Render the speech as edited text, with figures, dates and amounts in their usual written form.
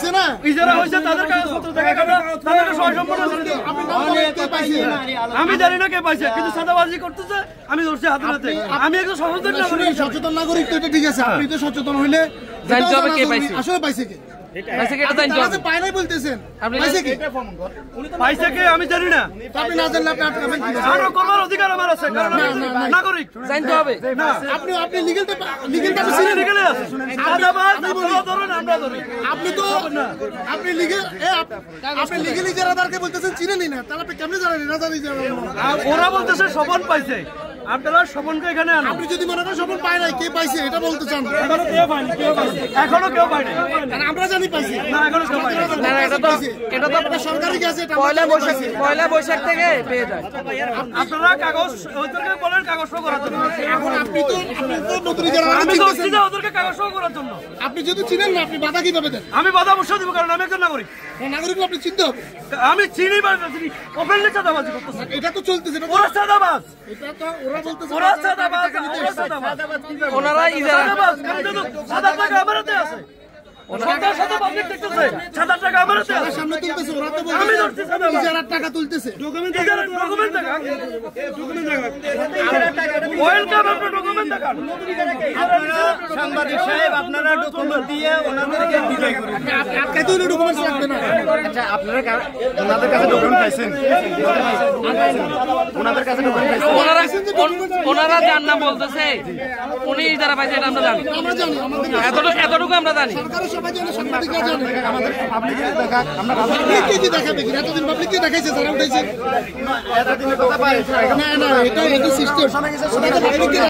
হয়েছে না, ইজারা হয়েছে তাদের কাগজপত্র দেখা গেল, তাদেরকে সহায় সম্পন্ন আছে। আমি জানি না কে পাইছে, কিন্তু সাদাবাজি করতেছে আমি ধরছি হাতে নাতে। আমি একজন সচেতন নাগরিক, তো এটা ঠিক আছে। আপনি তো সচেতন হইলে জানতে হবে কে পাইছে, আসলে পাইছে কে, পায় নাই বলতেছেন, পাইছে কে আমি জানি না। আপনি না জানলে আপনি আটকাবেন কি? আরো করবার অধিকার আমার আছে, কারণ আমি নাগরিক, জানতে হবে। আপনি লিগ্যালটা লিগ্যালি আছে। সাদাবাজ আপনারা ধরেন, আমরা ধরি। আপনি লিগ্যাল ইজারাদারকে বলতেছেন চিনেনই না, তাহলে আপনি কেমনে জানেন না জানি? ওরা বলতেছে স্বপন পাইছে, আপনারা স্বপনকে এখানে আনুন। আপনি যদি মনে করেন স্বপন পায় নাই, কে পাইছে এটা বলতে চান? এখনো কেউ পায়নি। আমরা জানি পাইছে না, এখনো কেউ পায়নি। না এটা তো সরকারি গেছে, পয়লা বৈশাখ থেকে পেয়ে যায়। আপনারা কাগজ ওদেরকে বলেন কাগজ শো করার জন্য। এখন আপনি তো নতুন ইজারা, আমি বলছি যে ওদেরকে কাগজ শো করার জন্য। আপনি যদি চিনেন না, আপনি বাধা কিভাবে দেন? আমি বাধা অবশ্যই দিব, কারণ আমি একজন নাগরিক। নাগরিক আপনি চিনতে হবে। আমি চিনি বা না চিনি, ওপেনলি চাঁদাবাজি করতেছে। এটা তো চলতেছে, ওরা চাঁদাবাজ, এটা তো ওরা বলতেছে ওরা চাঁদাবাজ, ওরা চাঁদাবাজ। ওনারা ইজারা চাঁদাবাজ, কারণ যদি 7,000 টাকা আমার হাতে আছে। সরকার সাথে পাবলিক দেখতেছে, 7,000 টাকা আমার হাতে আছে। সামনে তুলতেছে, ওরা তো আমি ধরছি চাঁদাবাজ। ইজারার টাকা তুলতেছে। ডকুমেন্ট দেখান। ওয়েলকাম, আপনার ডকুমেন্ট দেখান। সাংবাদিক সাহেব, আপনারা ডকুমেন্ট দিয়ে ওনাদেরকে বিদায় করুন। আটকে তো ডকুমেন্টস লাগবে না। আচ্ছা, আপনারা ওনাদের কাছে ডকুমেন্ট পাইছেন? ওনাদের কাছে ডকুমেন্ট পাইছেন? ওনারা জান না বলতেছে, উনি যারা পাইছে এটা আমরা জানি। আমরা জানি, আমাদের এতটুকু আমরা জানি। সরকারের সবাই জানে, সাংবাদিকরা জানে। আমাদের পাবলিকে দেখা, আমরা পাবলিককে কি দেখাবে কি? এতদিন পাবলিককে দেখাইছে, যারা উঠাইছে। এতদিনের কথা পাই না, এটা সিস্টেম।